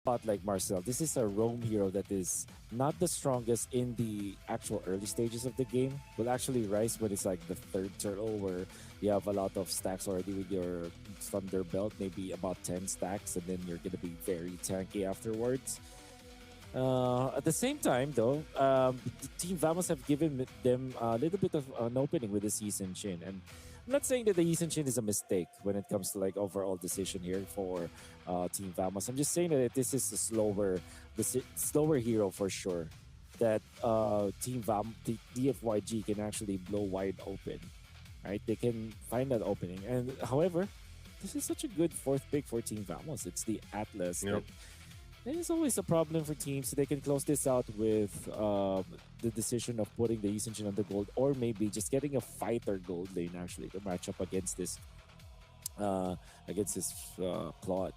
spot like Marcel, this is a roam hero that is not the strongest in the actual early stages of the game. Will actually rise when it's like the third turtle, where you have a lot of stacks already with your thunder belt, maybe about 10 stacks, and then you're gonna be very tanky afterwards. At the same time, though, Team Vamos have given them a little bit of an opening with the season Shin, and I'm not saying that the Yisun Shin is a mistake when it comes to like overall decision here for Team Vamos. I'm just saying that this is a slower hero for sure. That the DFYG can actually blow wide open, right? They can find that opening, and however, this is such a good fourth pick for Team Vamos. It's the Atlas. Yep. There is always a problem for teams, so they can close this out with the decision of putting the Yisun Shin on the gold, or maybe just getting a fighter gold lane actually to match up against this Claude.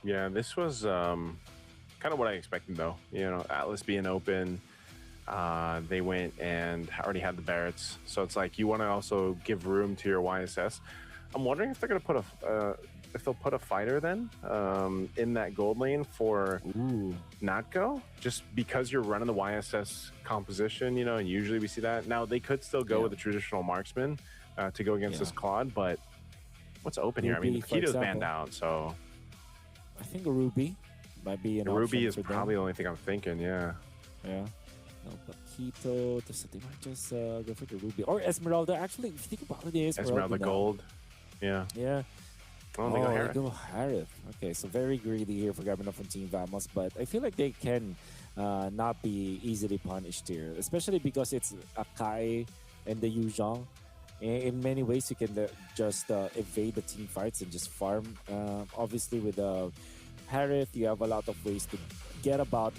Yeah, this was kind of what I expected, though. You know, Atlas being open, they went and already had the Barretts, so it's like you want to also give room to your YSS. I'm wondering if they're going to put if they'll put a fighter then in that gold lane for Natgo, just because you're running the YSS composition, you know, and usually we see that. Now, they could still go with the traditional marksman to go against this Claude, but what's open here? I mean, Keto's banned out, so... I think a Ruby might be an Ruby is option for probably them. the only thing I'm thinking, yeah. Yeah. No, but Keto, they might just go for the Ruby. Or Esmeralda. Actually, if you think about it, the Esmeralda now. gold. Yeah. Yeah. Oh, they go they Harith. go Harith. Okay, so very greedy here for grabbing up from Team Vamos, but I feel like they can not be easily punished here, especially because it's Akai and the Yuzhong. In many ways, you can just evade the team fights and just farm. Obviously, with Harith, you have a lot of ways to get by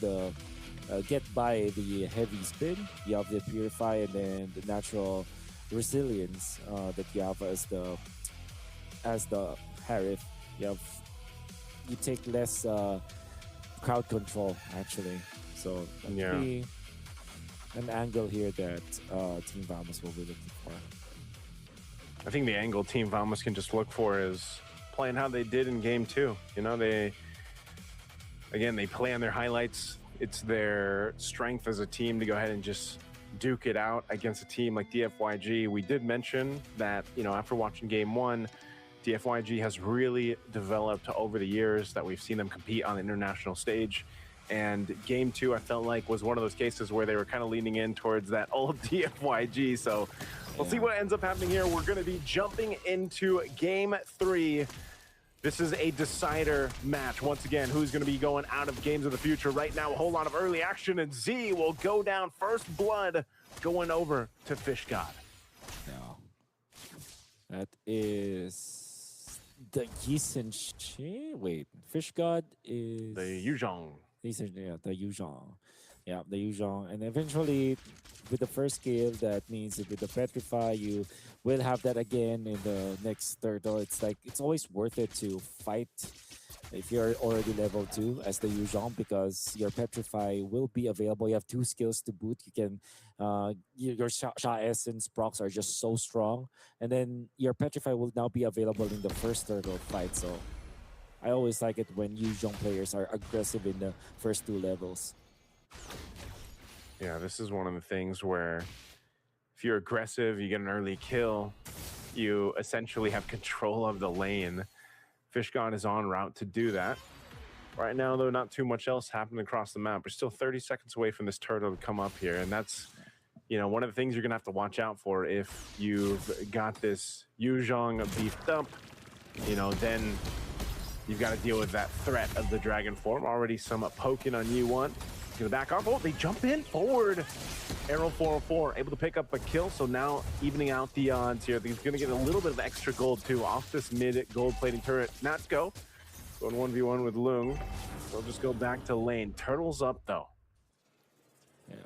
the heavy spin. You have the Purify and then the natural resilience that you have as the Harith. You take less crowd control actually, so that would be an angle here that Team Vamos will be looking for. I think the angle Team Vamos can just look for is playing how they did in game 2. You know, they play on their highlights. It's their strength as a team to go ahead and just duke it out against a team like DFYG. We did mention that, you know, after watching game 1, DFYG has really developed over the years that we've seen them compete on the international stage. And game 2, I felt like, was one of those cases where they were kind of leaning in towards that old DFYG. So we'll see what ends up happening here. We're going to be jumping into game 3. This is a decider match. Once again, who's going to be going out of games of the future? Right now, a whole lot of early action, and Z will go down first blood, going over to Fish God. No. That is the Yisun Shin. Wait, Fish God is... The Yuzhong. Yeah, the Yuzhong. Yeah, the Yuzhong. And eventually, with the first skill, that means that with the Petrify, you will have that again in the next turtle. It's like, it's always worth it to fight if you're already level 2 as the Yuzhong, because your Petrify will be available. You have 2 skills to boot. You can, your Sha Essence procs are just so strong. And then your Petrify will now be available in the first turtle fight. So I always like it when Yuzhong players are aggressive in the first 2 levels. Yeah, this is one of the things where if you're aggressive, you get an early kill, you essentially have control of the lane. Fish God is en route to do that. Right now, though, not too much else happening across the map. We're still 30 seconds away from this turtle to come up here, and that's, you know, one of the things you're going to have to watch out for if you've got this Yuzhong beefed up. You know, then you've got to deal with that threat of the dragon form. Already some poking on U1. Gonna back off. Oh, they jump in forward. Arrow 404 able to pick up a kill, so now evening out the odds here. He's gonna get a little bit of extra gold too off this mid gold plating turret. Natgo going 1v1 with Lung. They'll just go back to lane. Turtle's up though. Yeah.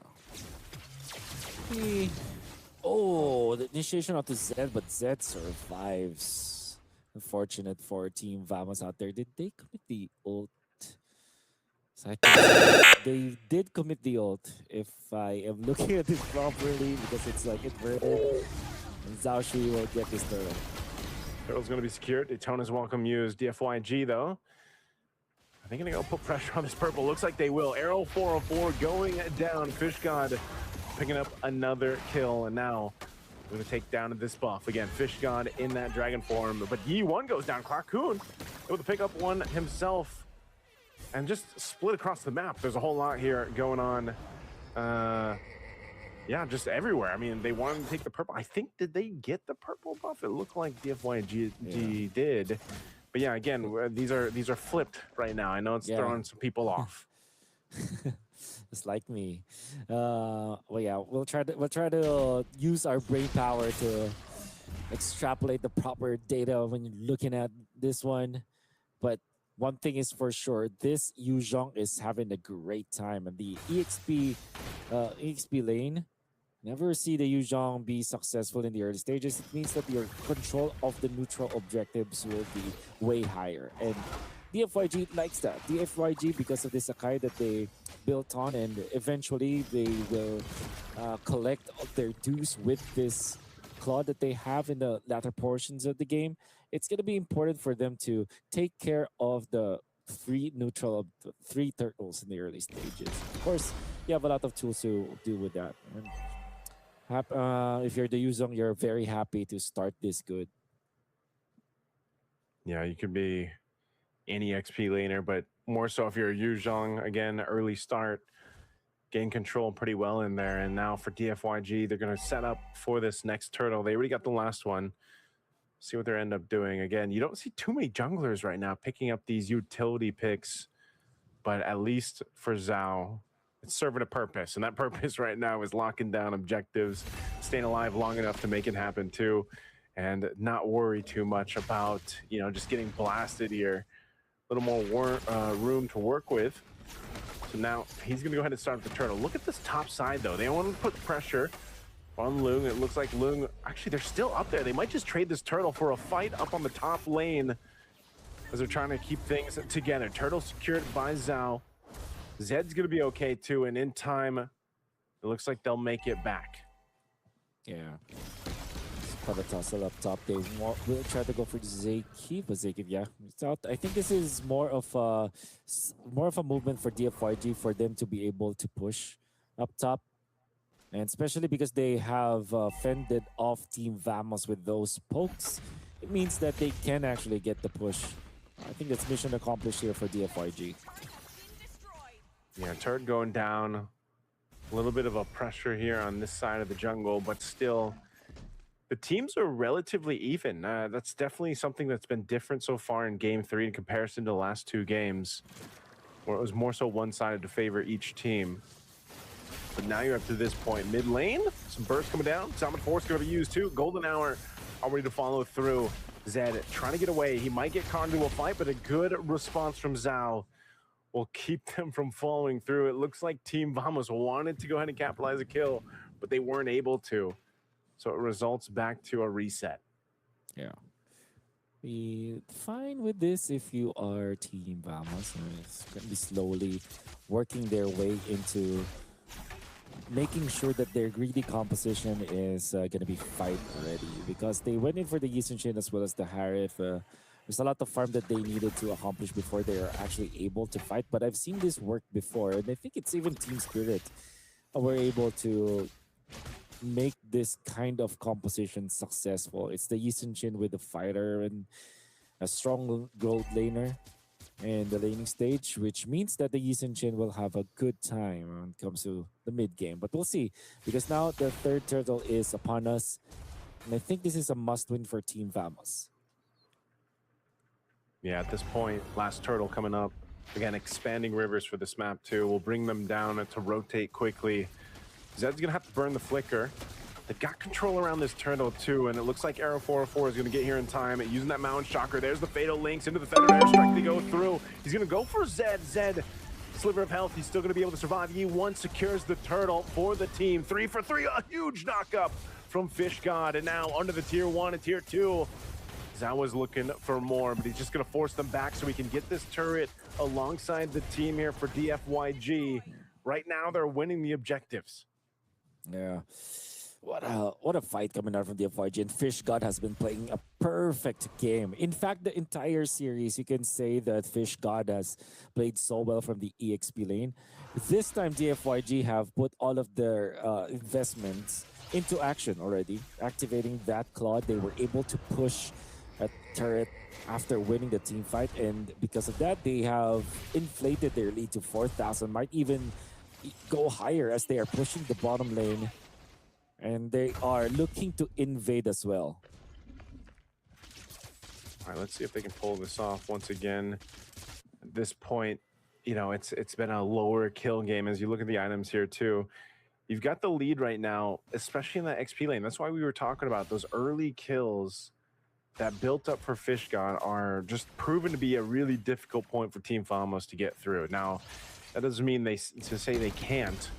Oh, the initiation onto Zed, but Zed survives. Unfortunate for Team Vamos out there. Did they commit the ult? So I think they did commit the ult, if I am looking at it properly, because it's like inverted. And Zhao Shui will get this turtle. Turtle's going to be secured. Daytona's welcome use DFYG, though. Are they going to go put pressure on this purple? Looks like they will. Arrow 404 going down. Fish God picking up another kill. And now we're going to take down this buff. Again, Fish God in that dragon form. But Yi1 goes down. Clarkoon able to pick up one himself and just split across the map. There's a whole lot here going on. Yeah, just everywhere. I mean, they wanted to take the purple. I think, did they get the purple buff? It looked like DFYG did. But yeah, again, these are flipped right now. I know it's throwing some people off. It's like me. Well, yeah, we'll try to use our brain power to extrapolate the proper data when you're looking at this one. But one thing is for sure, this Yu Zhong is having a great time, and the EXP lane. Never see the Yu Zhong be successful in the early stages. It means that your control of the neutral objectives will be way higher. And DFYG likes that. DFYG, because of the Sakai that they built on, and eventually they will collect their dues with this claw that they have in the latter portions of the game. It's going to be important for them to take care of the three turtles in the early stages. Of course, you have a lot of tools to do with that. And if you're the Yu Zhong, you're very happy to start this good. Yeah, you could be any XP laner, but more so if you're a Yu Zhong, again, early start, gain control pretty well in there. And now for DFYG, they're going to set up for this next turtle. They already got the last one. See what they end up doing. Again, you don't see too many junglers right now picking up these utility picks, but at least for Zhao, it's serving a purpose, and that purpose right now is locking down objectives, staying alive long enough to make it happen too, and not worry too much about, you know, just getting blasted here. A little more room to work with. So now he's going to go ahead and start with the turtle. Look at this top side, though. They want to put pressure on Lung. It looks like Lung, actually, they're still up there. They might just trade this turtle for a fight up on the top lane as they're trying to keep things together. Turtle secured by Zhao. Zed's going to be okay, too, and in time, it looks like they'll make it back. Yeah. Put a tussle up top. They will try to go for Zeki, but Zeki, yeah. I think this is more of a movement for DFYG for them to be able to push up top. And especially because they have fended off Team Vamos with those pokes, it means that they can actually get the push. I think that's mission accomplished here for DFYG. Yeah, turret going down. A little bit of a pressure here on this side of the jungle, but still, the teams are relatively even. That's definitely something that's been different so far in Game 3 in comparison to the last two games, where it was more so one-sided to favor each team. But now you're up to this point. Mid lane, some bursts coming down. Summon Force going to be used too. Golden Hour already to follow through. Zed trying to get away. He might get caught into a fight, but a good response from Zhao will keep them from following through. It looks like Team Vamos wanted to go ahead and capitalize a kill, but they weren't able to. So it results back to a reset. Yeah. Be fine with this if you are Team Vamos. It's going to be slowly working their way into making sure that their greedy composition is going to be fight ready, because they went in for the Yisun Shin as well as the Harif. There's a lot of farm that they needed to accomplish before they are actually able to fight, but I've seen this work before, and I think it's even Team Spirit were able to make this kind of composition successful. It's the Yisun Shin with the fighter and a strong gold laner in the laning stage, which means that the Yisun Shin will have a good time when it comes to the mid game. But we'll see, because now the third turtle is upon us, and I think this is a must-win for Team Vamos. Yeah, at this point, last turtle coming up. Again, expanding rivers for this map too. We'll bring them down to rotate quickly. Zed's gonna have to burn the flicker. They've got control around this turtle too, and it looks like Arrow 404 is gonna get here in time. Using that Mountain Shocker, there's the Fatal Links into the Feathered Airstrike to go through. He's gonna go for Zed. Zed, sliver of health, he's still gonna be able to survive. Yi1 secures the turtle for the team. 3 for 3, a huge knockup from Fish God, and now under the tier 1 and tier 2. Zhao was looking for more, but he's just going to force them back so we can get this turret alongside the team here for DFYG. Right now, they're winning the objectives. Yeah. What a fight coming out from the DFYG, and Fish God has been playing a perfect game. In fact, the entire series, you can say that Fish God has played so well from the EXP lane. This time, DFYG have put all of their investments into action already, activating that Claude. They were able to push a turret after winning the team fight, and because of that, they have inflated their lead to 4,000. Might even go higher as they are pushing the bottom lane. And they are looking to invade as well. All right, let's see if they can pull this off once again. At this point, you know, it's been a lower kill game as you look at the items here too. You've got the lead right now, especially in that XP lane. That's why we were talking about those early kills that built up for Fish God are just proven to be a really difficult point for Team Famos to get through. Now, that doesn't mean to say they can't.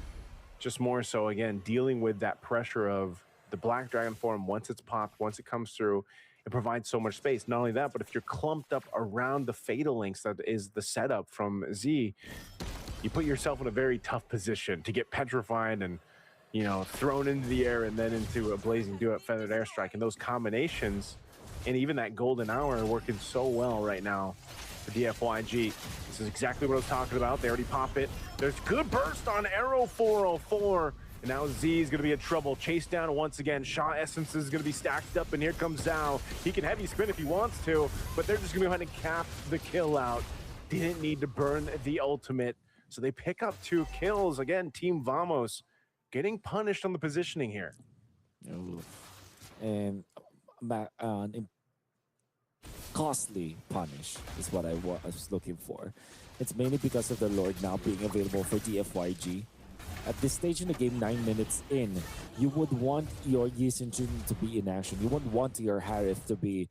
Just more so, again, dealing with that pressure of the Black Dragon form. Once it's popped, once it comes through, it provides so much space. Not only that, but if you're clumped up around the Fatal Links that is the setup from Z, you put yourself in a very tough position to get petrified and, you know, thrown into the air and then into a Blazing Duet Feathered Airstrike. And those combinations, and even that Golden Hour are working so well right now for DFYG. This is exactly what I was talking about. They already pop it. There's good burst on Arrow 404. And now Z is going to be in trouble. Chase down once again. Shaw Essence is going to be stacked up. And here comes Zhao. He can heavy spin if he wants to. But they're just going to go ahead and cap the kill out. Didn't need to burn the ultimate. So they pick up 2 kills. Again, Team Vamos getting punished on the positioning here. Ooh. And costly punish is what I was looking for. It's mainly because of the Lord now being available for DFYG. At this stage in the game, 9 minutes in, you would want your Yisun to be in action. You would want your Harith to be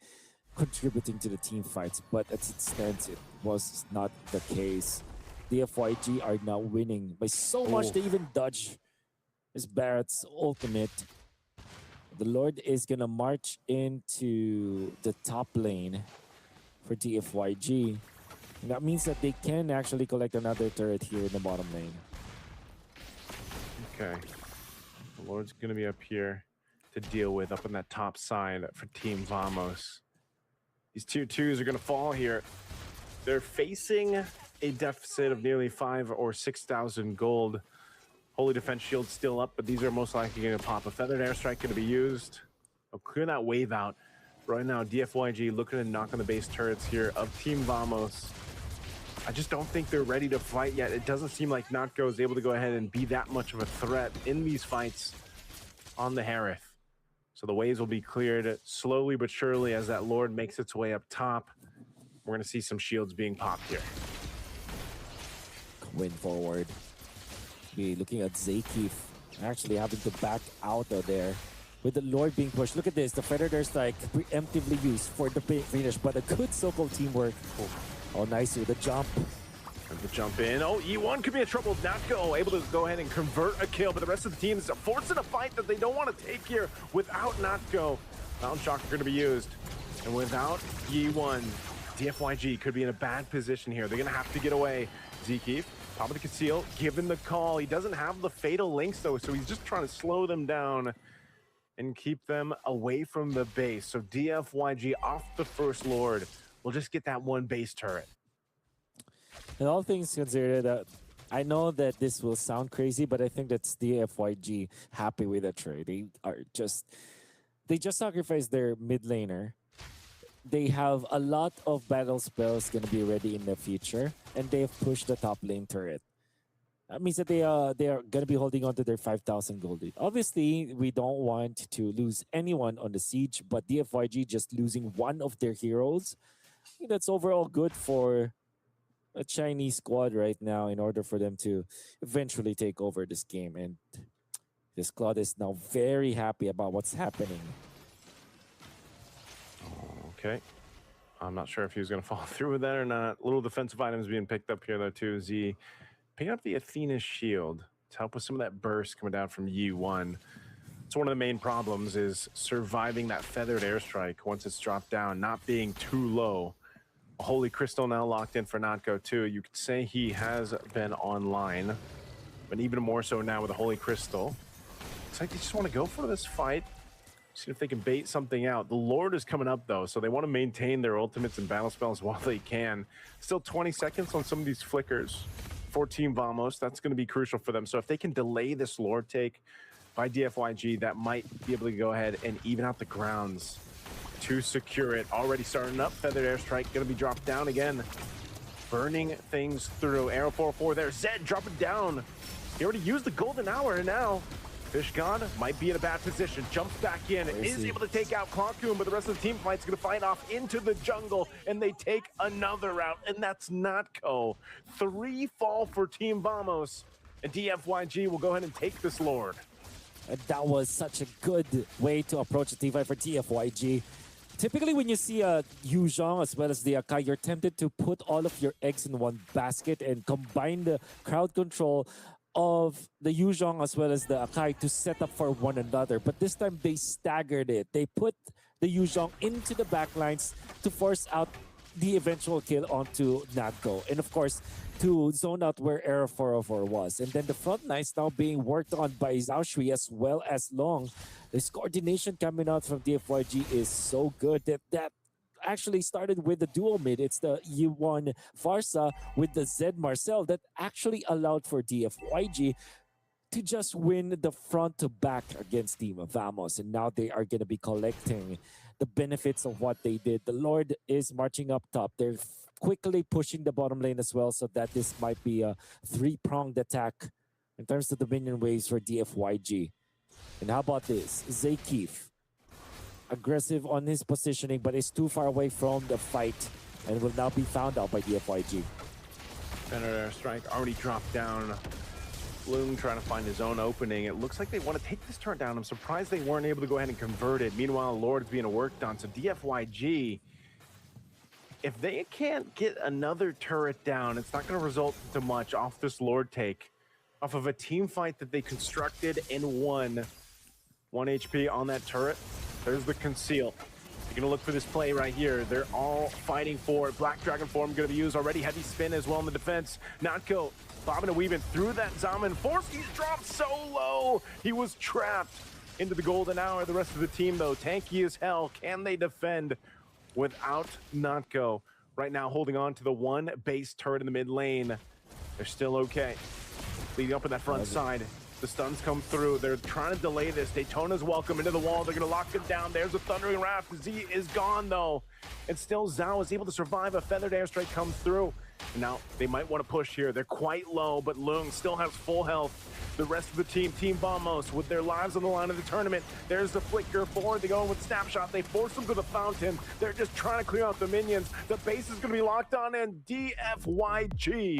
contributing to the team fights, but as it stands, it was not the case. DFYG are now winning by so much they even dodge his Barrett's ultimate. The Lord is gonna march into the top lane for DFYG. And that means that they can actually collect another turret here in the bottom lane. Okay. The Lord's going to be up here to deal with up on that top side for Team Vamos. These 2-2s are going to fall here. They're facing a deficit of nearly 5,000 or 6,000 gold. Holy Defense Shield still up, but these are most likely going to pop. A Feathered Airstrike going to be used. I'll clear that wave out. Right now, DFYG looking to knock on the base turrets here of Team Vamos. I just don't think they're ready to fight yet. It doesn't seem like Notco is able to go ahead and be that much of a threat in these fights on the Harith. So the waves will be cleared slowly but surely as that Lord makes its way up top. We're going to see some shields being popped here. Win forward. Be looking at Zakif actually having to back out of there with the Lord being pushed. Look at this. The Feathered Airstrike preemptively used for the finish, but a good so-called teamwork. Oh, nice with the jump. And the jump in. Oh, E1 could be in trouble. Notco able to go ahead and convert a kill, but the rest of the team is forcing a fight that they don't want to take here without Notco. Mountain Shock are going to be used. And without E1, DFYG could be in a bad position here. They're going to have to get away. Zekeef, top of the conceal, given the call. He doesn't have the Fatal Links, though, so he's just trying to slow them down and keep them away from the base. So DFYG off the first Lord. We'll just get that one base turret. And all things considered, I know that this will sound crazy, but I think that's DFYG happy with that trade. They just sacrificed their mid laner. They have a lot of battle spells going to be ready in the future, and they've pushed the top lane turret. That means that they are going to be holding on to their 5,000 gold lead. Obviously, we don't want to lose anyone on the siege, but DFYG just losing one of their heroes, I think that's overall good for a Chinese squad right now in order for them to eventually take over this game. And this squad is now very happy about what's happening. Okay. I'm not sure if he was going to follow through with that or not. Little defensive items being picked up here, though, too. Z picking up the Athena shield to help with some of that burst coming down from Yi1. It's one of the main problems is surviving that Feathered Airstrike once it's dropped down, not being too low. A Holy Crystal now locked in for Notco, too. You could say he has been online, but even more so now with the Holy Crystal. Looks like they just want to go for this fight. See if they can bait something out. The Lord is coming up, though, so they want to maintain their ultimates and battle spells while they can. Still 20 seconds on some of these flickers for Team Vamos. That's going to be crucial for them. So if they can delay this Lord take by DFYG, that might be able to go ahead and even out the grounds to secure it. Already starting up. Feathered Airstrike going to be dropped down again. Burning things through. Arrow 404 there. Zed dropping down. He already used the golden hour, and now Fishgone might be in a bad position. Jumps back in, is able to take out Cloncoon, but the rest of the team fight's going to fight off into the jungle, and they take another route, and that's Natco. 3 fall for Team Vamos, and DFYG will go ahead and take this Lord. And that was such a good way to approach the team fight for DFYG. Typically, when you see a Yuzhong as well as the Akai, you're tempted to put all of your eggs in one basket and combine the crowd control of the Yuzhong as well as the Akai to set up for one another. But this time, they staggered it. They put the Yuzhong into the backlines to force out the eventual kill onto Natco. And of course, to zone out where Era 404 was. And then the front lines now being worked on by Zhao Shui as well as Long. This coordination coming out from DFYG is so good that actually started with the dual mid. It's the U1 Farsa with the Z Marcel that actually allowed for DFYG to just win the front to back against Team Vamos. And now they are going to be collecting the benefits of what they did. The Lord is marching up top. They're quickly pushing the bottom lane as well, so that this might be a 3-pronged attack in terms of the minion waves for DFYG. And how about this? Zaykeef, aggressive on his positioning, but is too far away from the fight and will now be found out by DFYG. Feathered Airstrike already dropped down. Bloom trying to find his own opening. It looks like they want to take this turret down. I'm surprised they weren't able to go ahead and convert it. Meanwhile, Lord's being worked on. So DFYG, if they can't get another turret down, it's not going to result into much off this Lord take. Off of a team fight that they constructed and won. 1 HP on that turret. There's the conceal. You're going to look for this play right here. They're all fighting for it. Black Dragon form going to be used already. Heavy spin as well in the defense. Natco bobbing and weaving through that Zaman. Forsky's dropped so low. He was trapped into the golden hour. The rest of the team, though, tanky as hell. Can they defend without Natco? Right now, holding on to the 1 base turret in the mid lane. They're still okay. Leading up in that front side. The stuns come through. They're trying to delay this. Daytona's welcome into the wall. They're going to lock it down. There's a Thundering Raft. Z is gone, though. And still, Zhao is able to survive. A Feathered Airstrike comes through. And now they might want to push here. They're quite low, but Lung still has full health. The rest of the team, Team Vamos, with their lives on the line of the tournament. There's the flicker forward. They go in with Snapshot. They force them to the fountain. They're just trying to clear out the minions. The base is going to be locked on, and DFYG